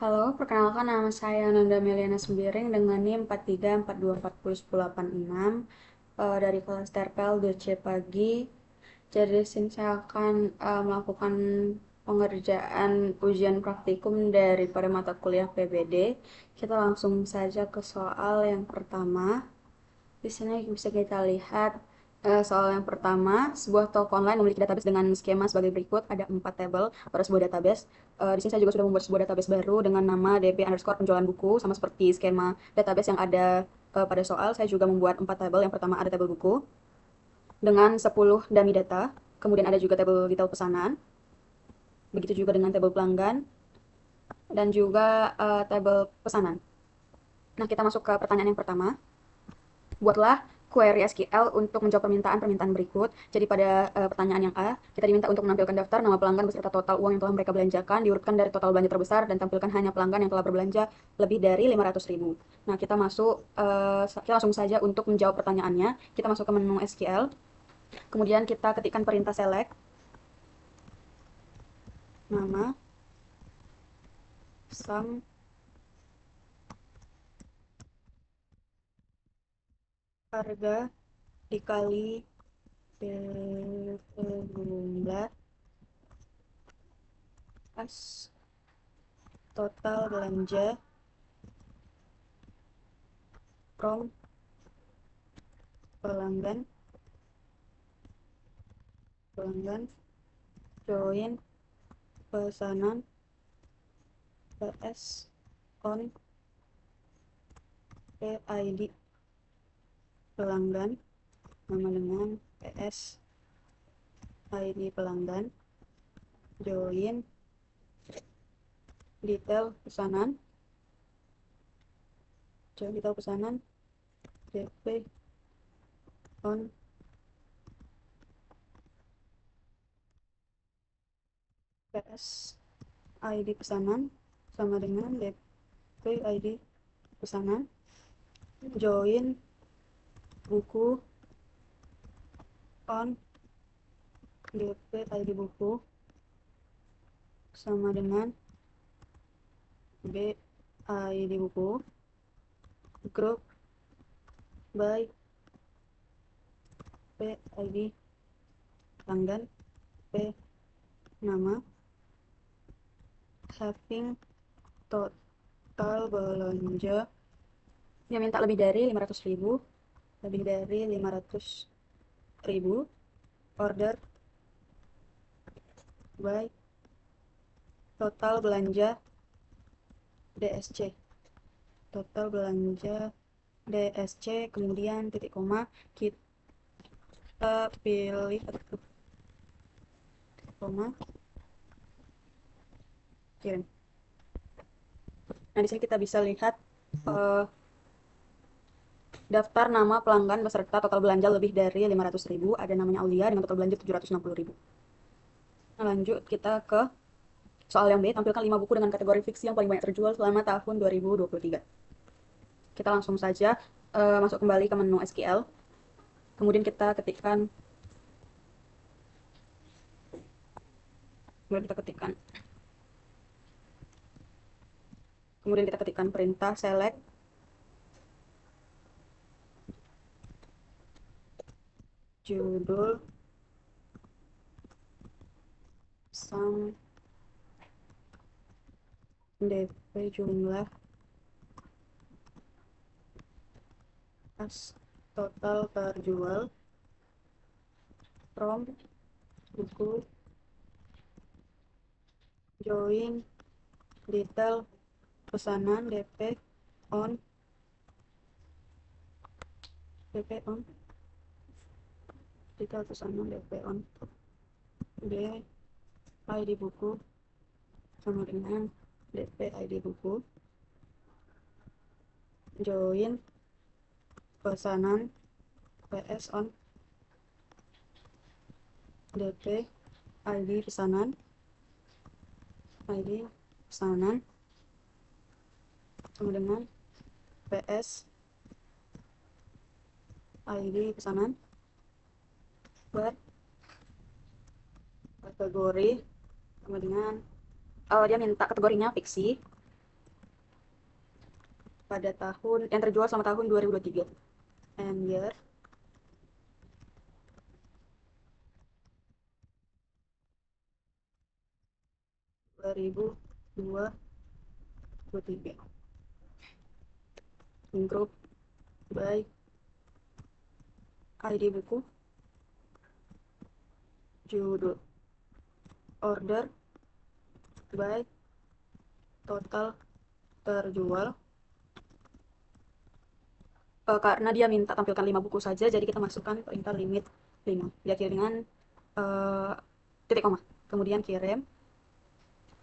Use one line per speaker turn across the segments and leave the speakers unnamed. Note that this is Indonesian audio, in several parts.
Halo, perkenalkan nama saya Nanda Meliana Sembiring dengan NIM 4342401086 dari kelas Terpel 2C Pagi. Jadi di sini saya akan melakukan pengerjaan ujian praktikum dari mata kuliah PBD. Kita langsung saja ke soal yang pertama. Di sini bisa kita lihat soal yang pertama, sebuah toko online memiliki database dengan skema sebagai berikut. Ada 4 tabel pada sebuah database. Di sini saya juga sudah membuat sebuah database baru dengan nama DP underscore penjualan buku, sama seperti skema database yang ada pada soal. Saya juga membuat 4 tabel. Yang pertama ada tabel buku dengan 10 dummy data. Kemudian ada juga tabel detail pesanan. Begitu juga dengan tabel pelanggan dan juga tabel pesanan. Nah, kita masuk ke pertanyaan yang pertama. Buatlah query SQL untuk menjawab permintaan-permintaan berikut. Jadi pada pertanyaan yang A, kita diminta untuk menampilkan daftar nama pelanggan beserta total uang yang telah mereka belanjakan, diurutkan dari total belanja terbesar, dan tampilkan hanya pelanggan yang telah berbelanja lebih dari 500.000. Nah, kita langsung saja untuk menjawab pertanyaannya. Kita masuk ke menu SQL, kemudian kita ketikkan perintah select, nama, sum, harga, dikali jumlah, as, total belanja, from, pelanggan, join, pesanan, PS, on, PID, pelanggan, nama dengan PS, ID pelanggan, join, detail pesanan, DP, on, PS, ID pesanan, sama dengan DP, ID pesanan, join, buku, on, DP, ID buku, sama dengan B, ID buku, group, by, P, ID pelanggan, P, nama, having, total belanja. Dia minta lebih dari 500.000, order by total belanja DSC, kemudian titik koma, kita pilih titik koma, kirim. Nah, di sini kita bisa lihat daftar nama pelanggan beserta total belanja lebih dari 500.000. Ada namanya Aulia dengan total belanja 760.000. Nah, lanjut kita ke soal yang B. Tampilkan 5 buku dengan kategori fiksi yang paling banyak terjual selama tahun 2023. Kita langsung saja masuk kembali ke menu SQL. Kemudian kita ketikkan perintah select, judul, sum, DP jumlah, as, total terjual, from, buku, join, detail pesanan, on, DP on, detail pesanan, DP on, D, ID buku, sama dengan DP ID buku, join, pesanan, PS on, DP ID pesanan, sama dengan PS ID pesanan, kategori, sama dengan dia minta kategorinya fiksi, pada tahun yang terjual selama tahun 2023. And year 2023. Group by ID buku, judul, order by total terjual. Karena dia minta tampilkan 5 buku saja, jadi kita masukkan perintah limit 5 diakhiri dengan titik koma, kemudian kirim.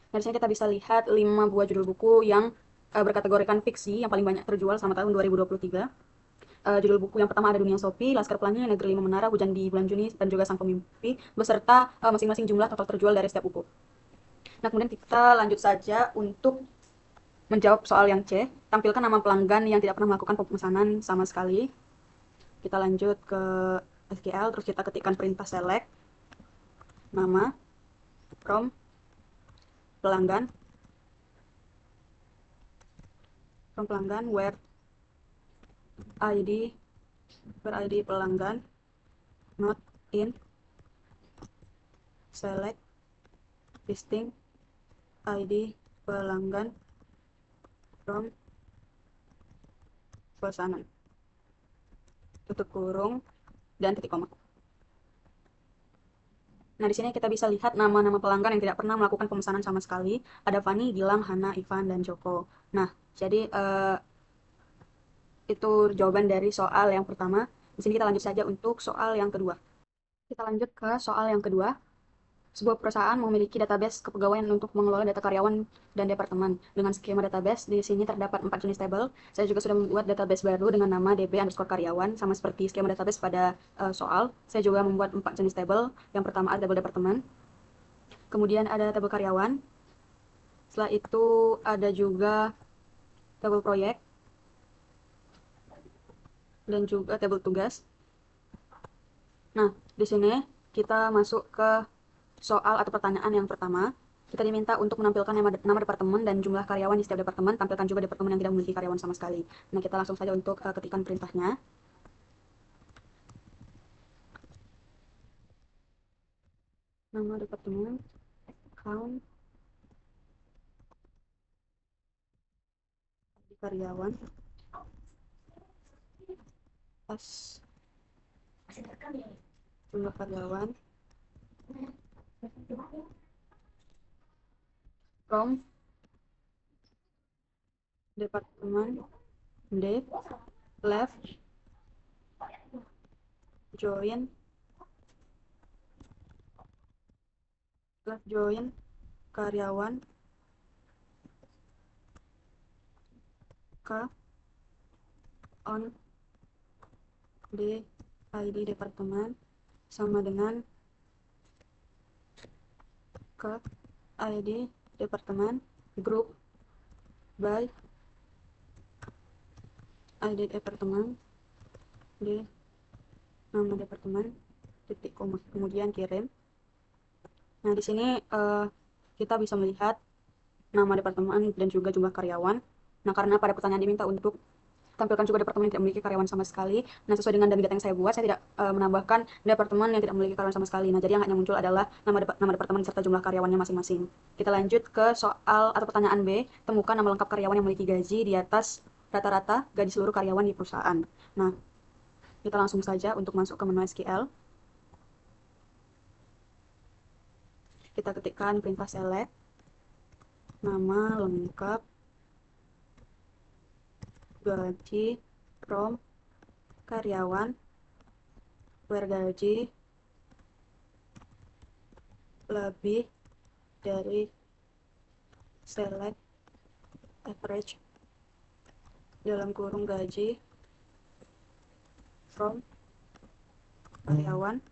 Nah, di sini kita bisa lihat 5 buah judul buku yang berkategorikan fiksi yang paling banyak terjual selama tahun 2023. Judul buku yang pertama ada Dunia Sophie, Laskar Pelangi, Negeri Lima Menara, Hujan di Bulan Juni, dan juga Sang Pemimpi, beserta masing-masing jumlah total terjual dari setiap buku. Nah, kemudian kita lanjut saja untuk menjawab soal yang C. Tampilkan nama pelanggan yang tidak pernah melakukan pemesanan sama sekali. Kita lanjut ke SQL, terus kita ketikkan perintah select, nama, from, pelanggan, where ID pelanggan, not in, select, listing, ID pelanggan, from, pesanan, tutup kurung, dan titik koma. Nah, di sini kita bisa lihat nama-nama pelanggan yang tidak pernah melakukan pemesanan sama sekali. Ada Fani, Gilang, Hana, Ivan, dan Joko. Nah, jadi itu jawaban dari soal yang pertama. Di sini kita lanjut saja untuk soal yang kedua. Kita lanjut ke soal yang kedua. Sebuah perusahaan memiliki database kepegawaian untuk mengelola data karyawan dan departemen. Dengan skema database, di sini terdapat 4 jenis tabel. Saya juga sudah membuat database baru dengan nama db_karyawan, sama seperti skema database pada soal. Saya juga membuat 4 jenis tabel. Yang pertama ada tabel departemen. Kemudian ada tabel karyawan. Setelah itu ada juga tabel proyek. Dan juga tabel tugas. Nah, di sini kita masuk ke soal atau pertanyaan yang pertama. Kita diminta untuk menampilkan nama departemen dan jumlah karyawan di setiap departemen. Tampilkan juga departemen yang tidak memiliki karyawan sama sekali. Nah, kita langsung saja untuk ketikkan perintahnya. Nama departemen, count, karyawan, pas, jumlah karyawan, from, departemen, D, left, join, karyawan, K, on, D, ID departemen, sama dengan ke ID departemen, group by ID departemen, di nama departemen, titik koma, kemudian kirim. Nah, di sini kita bisa melihat nama departemen dan juga jumlah karyawan. Nah, karena pada pertanyaan diminta untuk tampilkan juga departemen yang tidak memiliki karyawan sama sekali. Nah, sesuai dengan data yang saya buat, saya tidak menambahkan departemen yang tidak memiliki karyawan sama sekali. Nah, jadi yang hanya muncul adalah nama departemen serta jumlah karyawannya masing-masing. Kita lanjut ke soal atau pertanyaan B. Temukan nama lengkap karyawan yang memiliki gaji di atas rata-rata gaji seluruh karyawan di perusahaan. Nah, kita langsung saja untuk masuk ke menu SQL. Kita ketikkan perintah select, nama lengkap, gaji, from, karyawan, where gaji lebih dari select average dalam kurung gaji from karyawan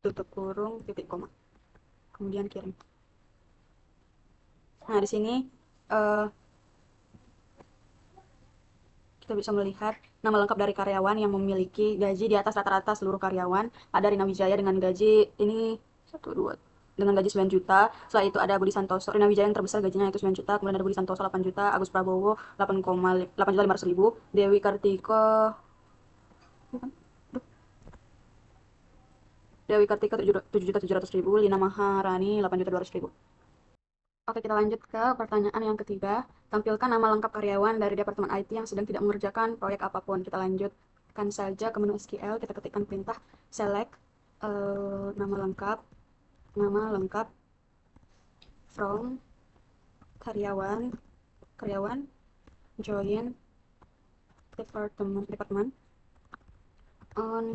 tutup kurung titik koma, kemudian kirim. Nah, di sini kita bisa melihat nama lengkap dari karyawan yang memiliki gaji di atas rata-rata seluruh karyawan. Ada Rina Wijaya dengan gaji ini 1, 2, dengan gaji 9 juta. Setelah itu ada Budi Santoso, Rina Wijaya yang terbesar gajinya itu 9 juta. Kemudian ada Budi Santoso 8 juta, Agus Prabowo 8,8 juta 500 ribu, Dewi Kartika Dewi Kartika 7 juta 700 ribu, Lina Maharani 8 juta 200 ribu. Oke, kita lanjut ke pertanyaan yang ketiga. Tampilkan nama lengkap karyawan dari Departemen IT yang sedang tidak mengerjakan proyek apapun. Kita lanjutkan saja ke menu SQL. Kita ketikkan perintah select nama lengkap, from karyawan, join departemen on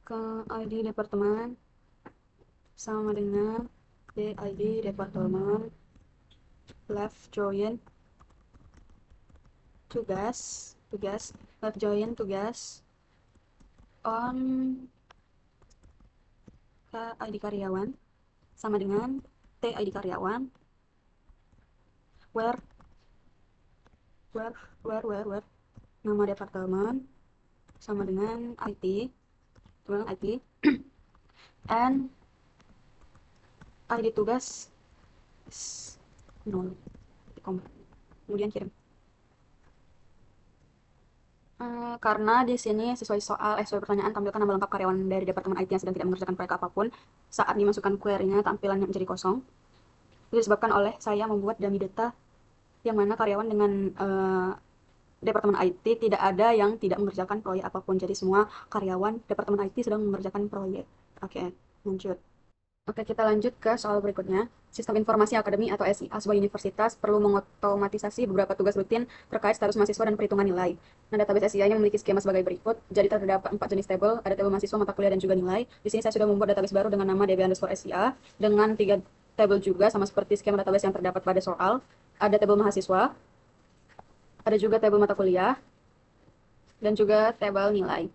ke ID departemen sama dengan ID departemen, left join tugas, left join tugas on ke ID karyawan sama dengan ID karyawan, where nama departemen sama dengan IT, and ID tugas 0, kemudian kirim. Karena di sini sesuai pertanyaan, tampilkan nama lengkap karyawan dari Departemen IT yang sedang tidak mengerjakan proyek apapun. Saat dimasukkan query-nya, tampilannya menjadi kosong. Itu disebabkan oleh saya membuat dummy data yang mana karyawan dengan Departemen IT tidak ada yang tidak mengerjakan proyek apapun. Jadi semua karyawan Departemen IT sedang mengerjakan proyek. Oke, lanjut. Oke, kita lanjut ke soal berikutnya. Sistem Informasi Akademi atau SIA sebuah universitas perlu mengotomatisasi beberapa tugas rutin terkait status mahasiswa dan perhitungan nilai. Nah, database SIA-nya memiliki skema sebagai berikut. Jadi terdapat 4 jenis tabel, ada tabel mahasiswa, mata kuliah, dan juga nilai. Di sini saya sudah membuat database baru dengan nama db_SIA dengan 3 tabel juga sama seperti skema database yang terdapat pada soal. Ada tabel mahasiswa, ada juga tabel mata kuliah, dan juga tabel nilai.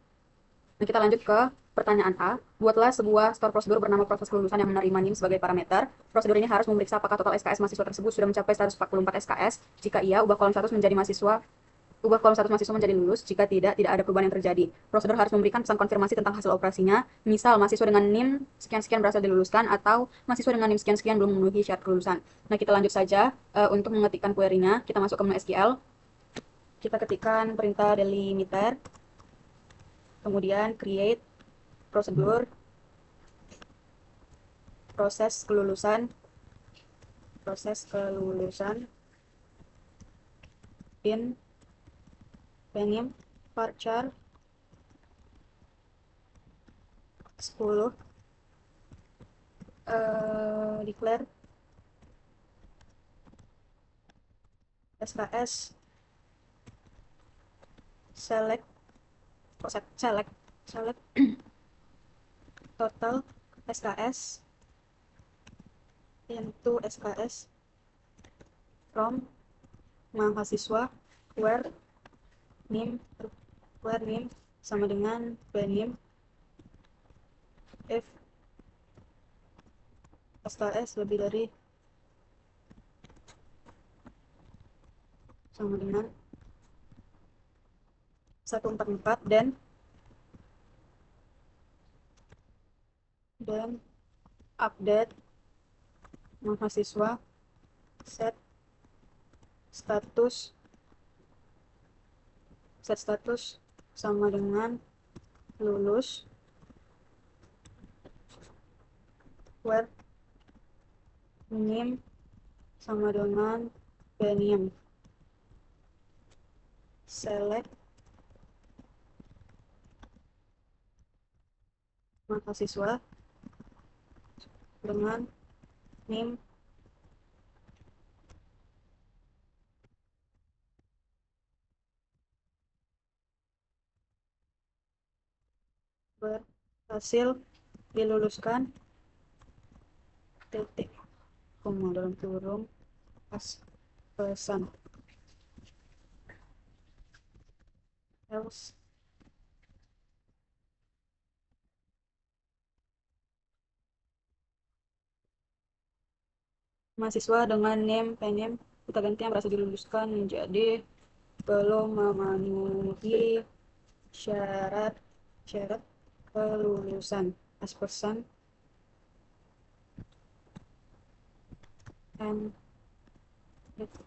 Nah, kita lanjut ke pertanyaan A. Buatlah sebuah store prosedur bernama proses kelulusan yang menerima NIM sebagai parameter. Prosedur ini harus memeriksa apakah total SKS mahasiswa tersebut sudah mencapai 144 SKS. Jika iya, ubah kolom status mahasiswa menjadi lulus. Jika tidak, tidak ada perubahan yang terjadi. Prosedur harus memberikan pesan konfirmasi tentang hasil operasinya. Misal, mahasiswa dengan NIM sekian-sekian berhasil diluluskan atau mahasiswa dengan NIM sekian-sekian belum memenuhi syarat kelulusan. Nah, kita lanjut saja untuk mengetikkan query-nya. Kita masuk ke menu SQL. Kita ketikkan perintah delimiter. Kemudian create prosedur proses kelulusan in Benim Varchar 10 declare SKS select total SKS into SKS from mahasiswa where NIM sama dengan Benim if SKS lebih dari sama dengan 144 dan update mahasiswa set status sama dengan lulus where NIM sama dengan Benim. Select mahasiswa dengan NIM berhasil diluluskan titik koma dalam kurung pesan else mahasiswa dengan NIM Benim kita ganti yang berhasil diluluskan menjadi belum memenuhi syarat kelulusan as persen and method.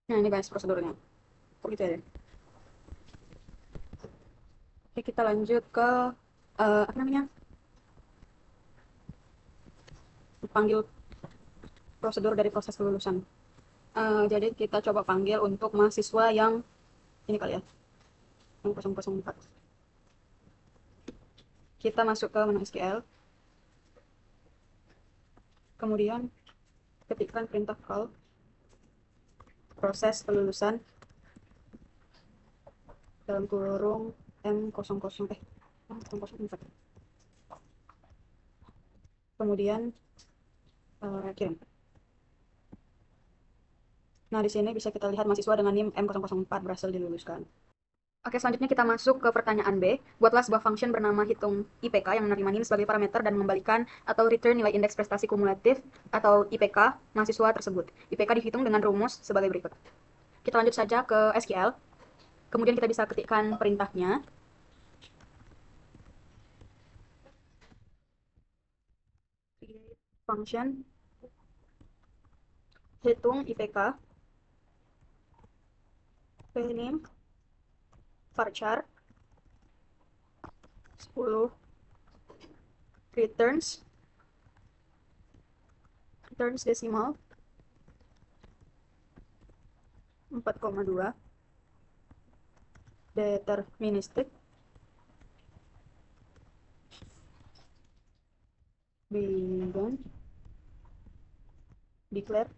Nah, ini bahas prosedurnya. Kok gitu ya? Oke, kita lanjut ke apa namanya? Panggil prosedur dari proses kelulusan. Jadi kita coba panggil untuk mahasiswa yang ini kali ya, yang 004. Kita masuk ke menu SQL, kemudian ketikkan perintah call proses kelulusan dalam kurung M00 kemudian kirim. Nah, di sini bisa kita lihat mahasiswa dengan NIM M004 berhasil diluluskan. Oke, selanjutnya kita masuk ke pertanyaan B. Buatlah sebuah function bernama hitung IPK yang menerima NIM sebagai parameter dan mengembalikan atau return nilai indeks prestasi kumulatif atau IPK mahasiswa tersebut. IPK dihitung dengan rumus sebagai berikut. Kita lanjut saja ke SQL. Kemudian kita bisa ketikkan perintahnya. Create function hitung IPK name varchar 10 returns desimal 4,2 deterministik begin declare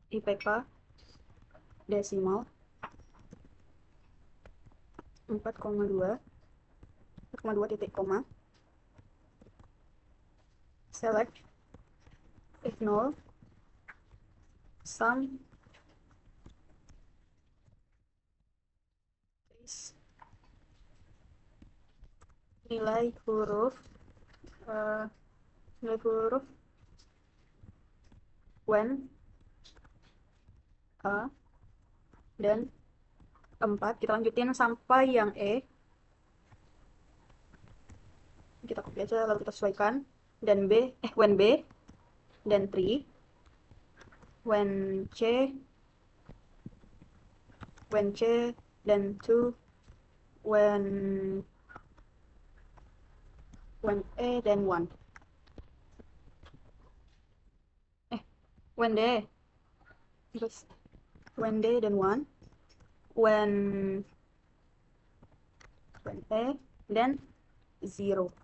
IPK desimal 4,2 titik koma select if null sum nilai huruf when a dan 4 kita lanjutin sampai yang E, kita copy aja lalu kita sesuaikan, dan when B dan 3 when C dan 2 when A dan 1 when D terus when D dan 1 when A dan 0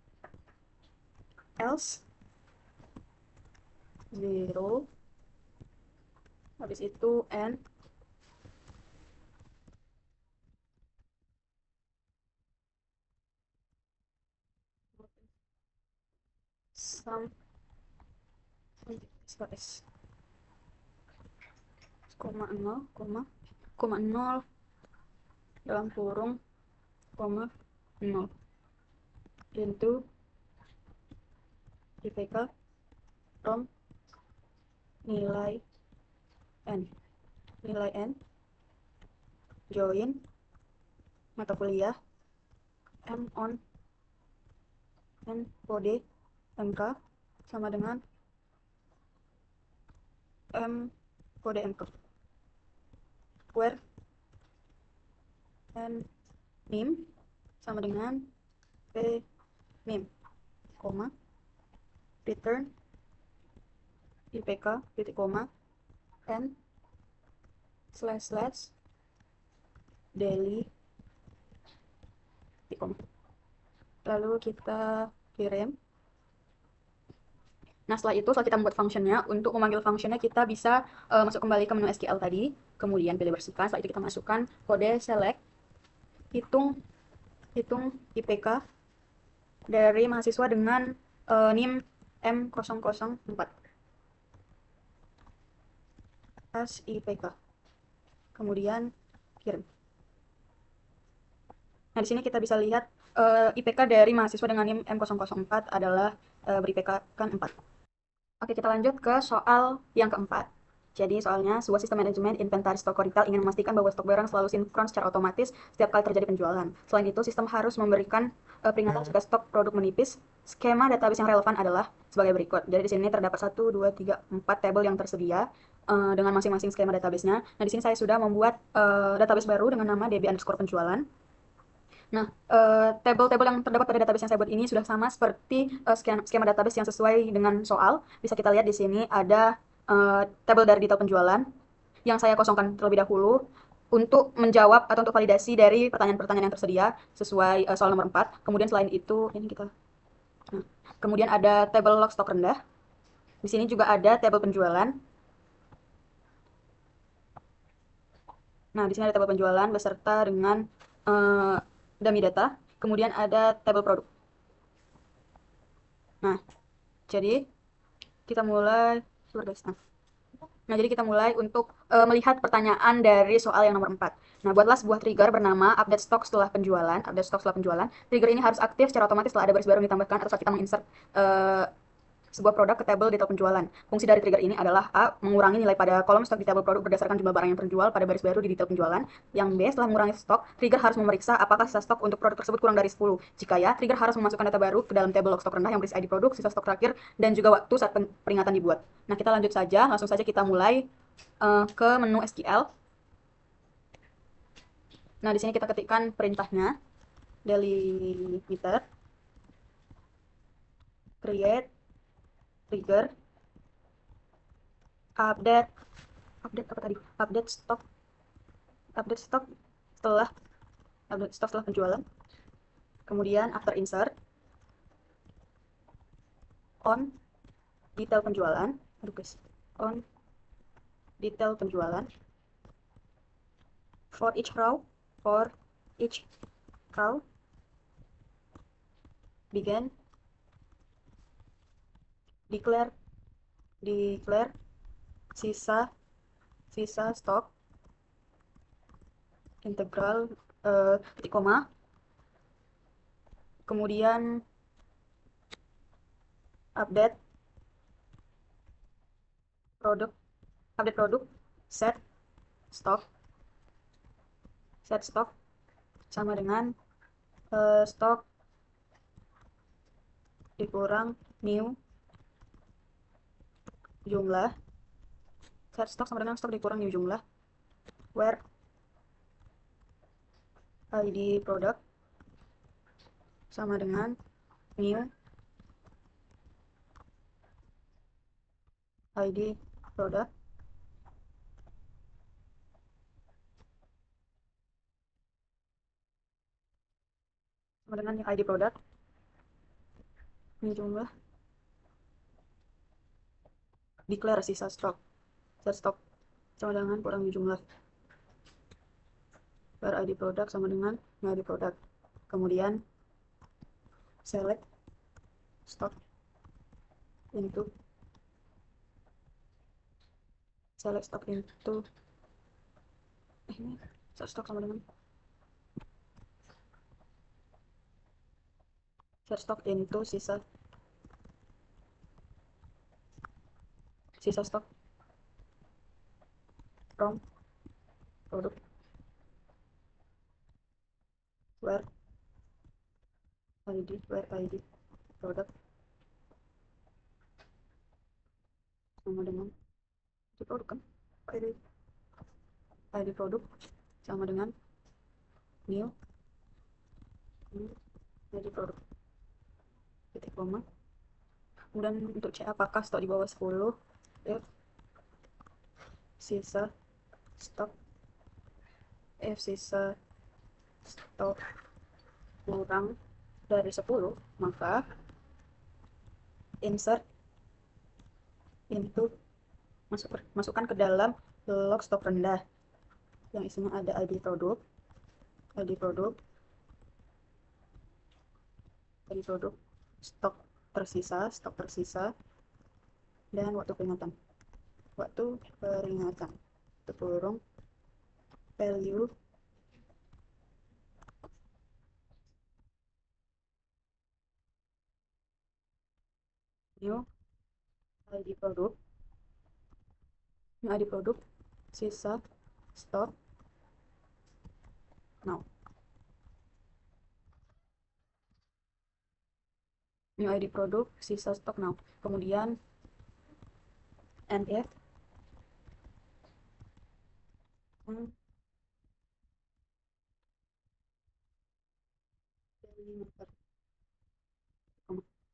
else 0 habis itu and sum koma 0 dalam kurung koma 0 into IPK from nilai n join mata kuliah M on n kode MK sama dengan M kode MK where n NIM sama dengan P NIM koma return IPK titik koma n slash daily titik koma lalu kita kirim. Nah, setelah kita membuat functionnya, untuk memanggil functionnya kita bisa masuk kembali ke menu SQL tadi, kemudian pilih bersihkan. Setelah itu kita masukkan kode select hitung hitung IPK dari mahasiswa dengan NIM M004. Tes IPK. Kemudian kirim. Nah, di sini kita bisa lihat IPK dari mahasiswa dengan NIM M004 adalah ber-IPK kan 4. Oke, kita lanjut ke soal yang keempat. Jadi soalnya, sebuah sistem manajemen inventaris toko retail ingin memastikan bahwa stok barang selalu sinkron secara otomatis setiap kali terjadi penjualan. Selain itu, sistem harus memberikan peringatan jika stok produk menipis. Skema database yang relevan adalah sebagai berikut. Jadi di sini terdapat 1, 2, 3, 4 tabel yang tersedia dengan masing-masing skema database-nya. Nah, di sini saya sudah membuat database baru dengan nama db_penjualan. Nah, tabel-tabel yang terdapat pada database yang saya buat ini sudah sama seperti skema database yang sesuai dengan soal. Bisa kita lihat di sini ada tabel dari detail penjualan yang saya kosongkan terlebih dahulu untuk menjawab atau untuk validasi dari pertanyaan-pertanyaan yang tersedia sesuai soal nomor 4. Kemudian selain itu, ini kita. Nah, kemudian ada tabel log stok rendah. Di sini juga ada tabel penjualan. Nah, di sini ada tabel penjualan beserta dengan dummy data. Kemudian ada tabel produk. Nah, jadi kita mulai. Nah, jadi kita mulai untuk melihat pertanyaan dari soal yang nomor 4. Nah, buatlah sebuah trigger bernama update stok setelah penjualan. Update stok setelah penjualan. Trigger ini harus aktif secara otomatis setelah ada baris baru yang ditambahkan atau saat kita menginsert sebuah produk ke tabel detail penjualan. Fungsi dari trigger ini adalah A. Mengurangi nilai pada kolom stok di tabel produk berdasarkan jumlah barang yang terjual pada baris baru di detail penjualan. Yang B. Setelah mengurangi stok, trigger harus memeriksa apakah sisa stok untuk produk tersebut kurang dari 10. Jika ya, trigger harus memasukkan data baru ke dalam tabel log stok rendah yang berisi ID produk, sisa stok terakhir, dan juga waktu saat peringatan dibuat. Nah, kita lanjut saja. Langsung saja kita mulai ke menu SQL. Nah, di sini kita ketikkan perintahnya. Delimiter create trigger update apa tadi? Update stok setelah penjualan. Kemudian after insert on detail penjualan. Aduh guys, on detail penjualan for each row begin declare sisa stok integral titik koma, kemudian update produk set stok sama dengan stok dikurang new jumlah. Set stok sama dengan stok dikurang new jumlah where ID produk sama dengan new ID produk sama dengan new ID produk new jumlah declare sisa stok set stok sama dengan kurang new jumlah where ID produk sama dengan new ID produk. Kemudian select stock into ini set stok sama dengan set stok into sisa stok from produk where ID produk sama dengan ID produk kan ID produk sama dengan new ID produk titik koma. Kemudian untuk cek apakah stok di bawah 10, if sisa stok kurang dari 10, maka insert into masukkan ke dalam log stok rendah yang isinya ada ID produk dari produk stok tersisa, dan waktu peringatan. Waktu peringatan, itu kurung value new ID produk, sisa stok now. New ID produk, sisa stok now. Kemudian NF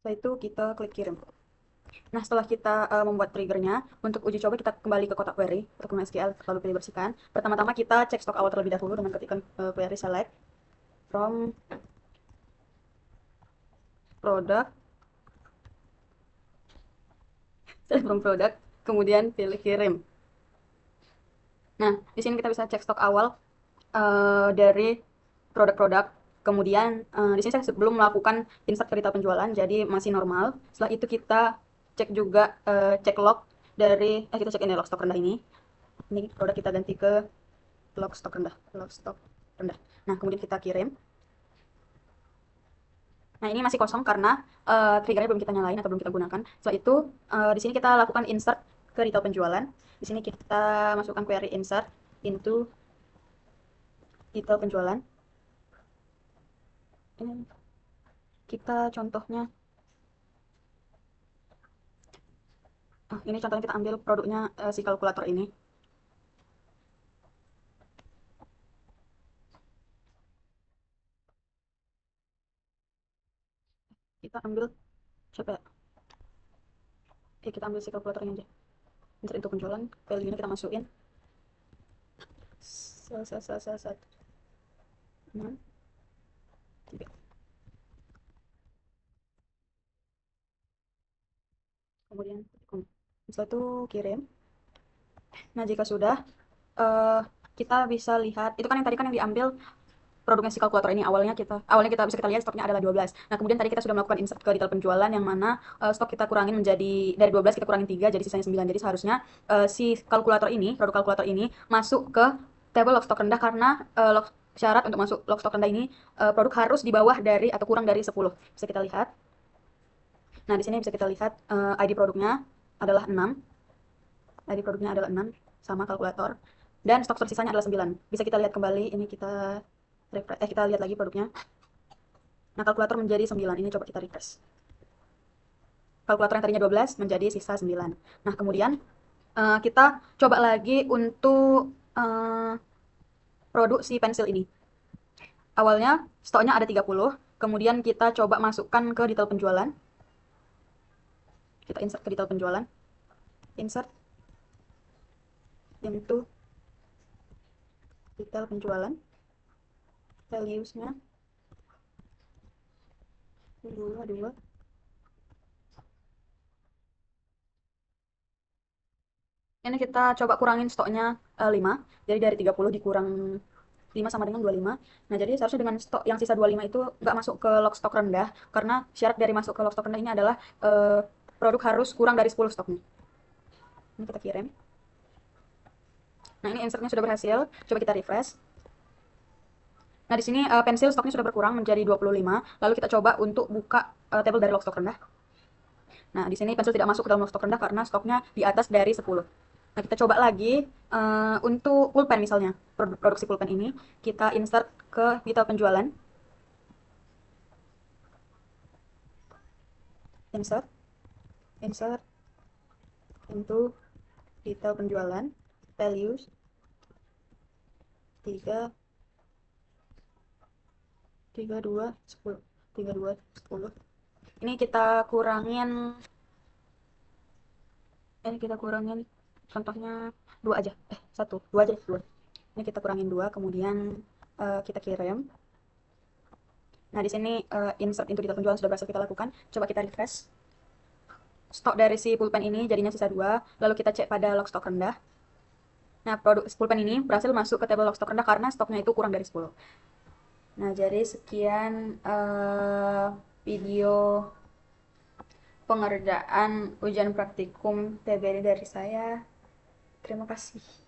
setelah itu kita klik kirim. Nah, setelah kita membuat triggernya, untuk uji coba kita kembali ke kotak query, dokumen SQL lalu pilih bersihkan. Pertama-tama kita cek stok awal terlebih dahulu dengan ketikkan query select from product, kemudian pilih kirim. Nah, di sini kita bisa cek stok awal dari produk-produk. Kemudian di sini saya sebelum melakukan insert ke retail penjualan, jadi masih normal. Setelah itu kita cek juga cek log dari kita cek ini log stok rendah ini. Ini produk kita ganti ke log stok rendah. Nah, kemudian kita kirim. Nah, ini masih kosong karena triggernya belum kita nyalain atau belum kita gunakan. Setelah itu di sini kita lakukan insert ke retail penjualan. Di sini kita masukkan query insert into retail penjualan. Ini kita contohnya, ini contohnya kita ambil produknya si kalkulator ini. Kita ambil coba kita ambil si kalkulator ini aja. Insert into penjualan, value-nya kita masukin. Satu. 6, 3. Kemudian setelah itu kirim. Nah, jika sudah kita bisa lihat itu kan yang tadi kan yang diambil produknya si kalkulator ini. Awalnya kita bisa kita lihat stoknya adalah 12. Nah, kemudian tadi kita sudah melakukan insert ke detail penjualan yang mana stok kita kurangin menjadi dari 12 kita kurangin 3 jadi sisanya 9. Jadi seharusnya si produk kalkulator ini masuk ke table log stok rendah karena syarat untuk masuk log stok rendah ini produk harus di bawah dari atau kurang dari 10. Bisa kita lihat. Nah, di sini bisa kita lihat ID produknya adalah 6. ID produknya adalah 6 sama kalkulator. Dan stok tersisanya adalah 9. Bisa kita lihat kembali, ini kita kita lihat lagi produknya. Nah, kalkulator menjadi 9. Ini coba kita refresh. Kalkulator yang tadinya 12 menjadi sisa 9. Nah, kemudian kita coba lagi untuk produk si pensil ini. Awalnya stoknya ada 30, kemudian kita coba masukkan ke detail penjualan. Kita insert ke detail penjualan. Insert into detail penjualan. Values-nya 2. Ini kita coba kurangin stoknya 5. Jadi dari 30 dikurang 5 sama dengan 25. Nah, jadi seharusnya dengan stok yang sisa 25 itu nggak masuk ke log stok rendah, karena syarat dari masuk ke log stok rendah ini adalah produk harus kurang dari 10 stoknya. Ini kita kirim. Nah, ini insertnya sudah berhasil. Coba kita refresh. Nah, di sini pensil stoknya sudah berkurang menjadi 25. Lalu kita coba untuk buka table dari log stok rendah. Nah, di sini pensil tidak masuk ke dalam log stok rendah karena stoknya di atas dari 10. Nah, kita coba lagi untuk pulpen misalnya. Produksi pulpen ini kita insert ke detail penjualan. Insert into detail penjualan, values 3, 2, 10. 3, 2, 10. Ini kita kurangin contohnya 2 aja. 1, 2 aja, 2. Ini kita kurangin 2, kemudian kita kirim. Nah, di sini insert into detail penjualan sudah berhasil kita lakukan. Coba kita refresh. Stok dari si pulpen ini jadinya sisa 2, lalu kita cek pada log stok rendah. Nah, produk pulpen ini berhasil masuk ke table log stok rendah karena stoknya itu kurang dari 10. Nah, jadi sekian video pengerjaan ujian praktikum PBD dari saya. Terima kasih.